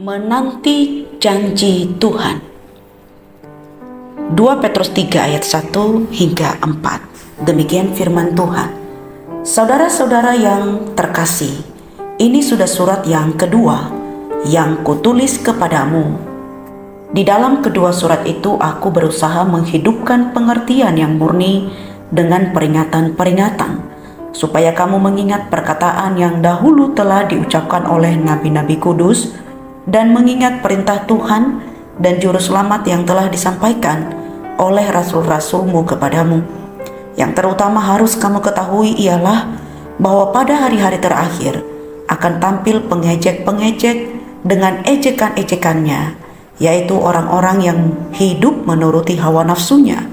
Menanti janji Tuhan. 2 Petrus 3 ayat 1 hingga 4. Demikian firman Tuhan. Saudara-saudara yang terkasih, ini sudah surat yang kedua yang kutulis kepadamu. Di dalam kedua surat itu aku berusaha menghidupkan pengertian yang murni dengan peringatan-peringatan, supaya kamu mengingat perkataan yang dahulu telah diucapkan oleh nabi-nabi kudus, dan mengingat perintah Tuhan dan juru selamat yang telah disampaikan oleh rasul-rasulmu kepadamu. Yang terutama harus kamu ketahui ialah bahwa pada hari-hari terakhir akan tampil pengejek-pengejek dengan ejekan-ejekannya, yaitu orang-orang yang hidup menuruti hawa nafsunya.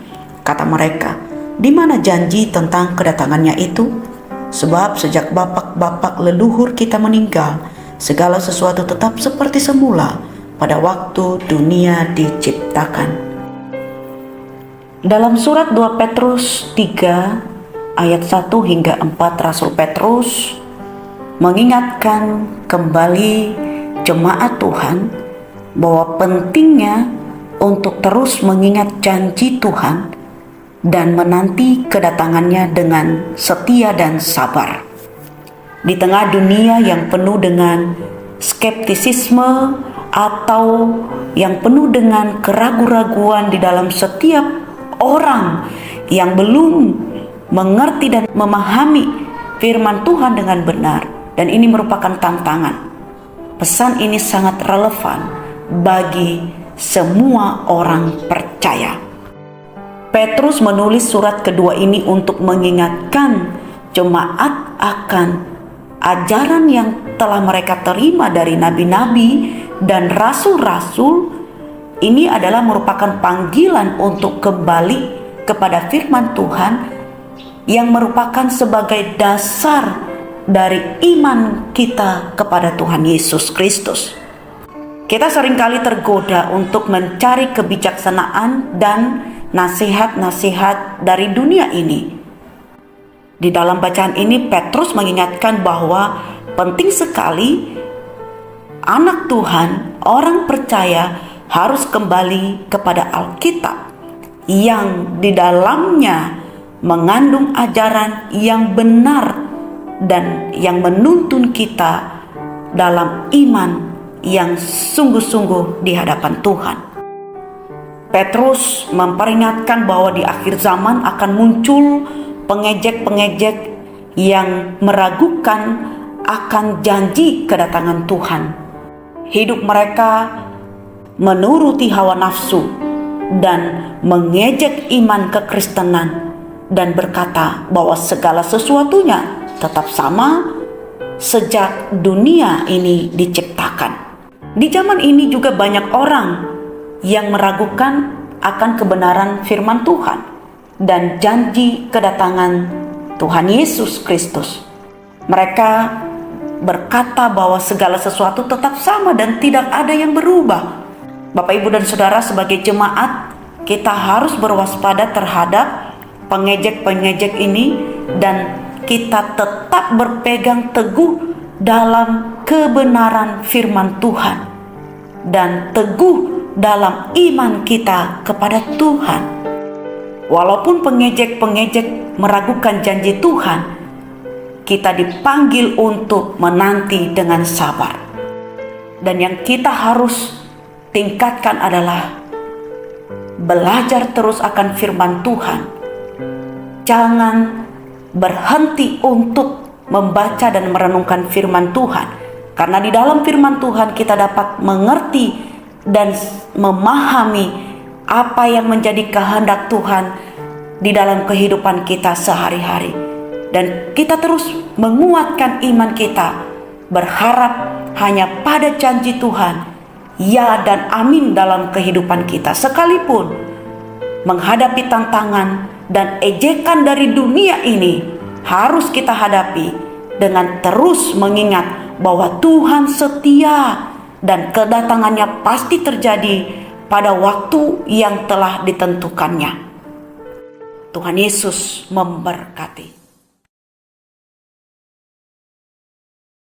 Kata mereka, di mana janji tentang kedatangannya itu? Sebab sejak bapak-bapak leluhur kita meninggal, segala sesuatu tetap seperti semula pada waktu dunia diciptakan. Dalam surat 2 Petrus 3 ayat 1 hingga 4, Rasul Petrus mengingatkan kembali jemaat Tuhan bahwa pentingnya untuk terus mengingat janji Tuhan dan menanti kedatangannya dengan setia dan sabar. Di tengah dunia yang penuh dengan skeptisisme atau yang penuh dengan keraguan-raguan di dalam setiap orang yang belum mengerti dan memahami firman Tuhan dengan benar, dan ini merupakan tantangan. Pesan ini sangat relevan bagi semua orang percaya. Petrus menulis surat kedua ini untuk mengingatkan jemaat akan ajaran yang telah mereka terima dari nabi-nabi dan rasul-rasul. Ini adalah merupakan panggilan untuk kembali kepada firman Tuhan yang merupakan sebagai dasar dari iman kita kepada Tuhan Yesus Kristus. Kita seringkali tergoda untuk mencari kebijaksanaan dan nasihat-nasihat dari dunia ini. Di dalam bacaan ini Petrus mengingatkan bahwa penting sekali anak Tuhan, orang percaya harus kembali kepada Alkitab yang di dalamnya mengandung ajaran yang benar dan yang menuntun kita dalam iman yang sungguh-sungguh di hadapan Tuhan. Petrus memperingatkan bahwa di akhir zaman akan muncul pengejek-pengejek yang meragukan akan janji kedatangan Tuhan. Hidup mereka menuruti hawa nafsu dan mengejek iman kekristenan dan berkata bahwa segala sesuatunya tetap sama sejak dunia ini diciptakan. Di zaman ini juga banyak orang yang meragukan akan kebenaran firman Tuhan dan janji kedatangan Tuhan Yesus Kristus. Mereka berkata bahwa segala sesuatu tetap sama dan tidak ada yang berubah. Bapak, Ibu, dan Saudara, sebagai jemaat, kita harus berwaspada terhadap pengejek-pengejek ini dan kita tetap berpegang teguh dalam kebenaran firman Tuhan dan teguh dalam iman kita kepada Tuhan. Walaupun pengejek-pengejek meragukan janji Tuhan, kita dipanggil untuk menanti dengan sabar. Dan yang kita harus tingkatkan adalah belajar terus akan firman Tuhan. Jangan berhenti untuk membaca dan merenungkan firman Tuhan, karena di dalam firman Tuhan kita dapat mengerti dan memahami apa yang menjadi kehendak Tuhan di dalam kehidupan kita sehari-hari. Dan kita terus menguatkan iman kita, berharap hanya pada janji Tuhan, ya dan amin dalam kehidupan kita. Sekalipun menghadapi tantangan dan ejekan dari dunia ini, harus kita hadapi dengan terus mengingat bahwa Tuhan setia dan kedatangannya pasti terjadi pada waktu yang telah ditentukannya. Tuhan Yesus memberkati.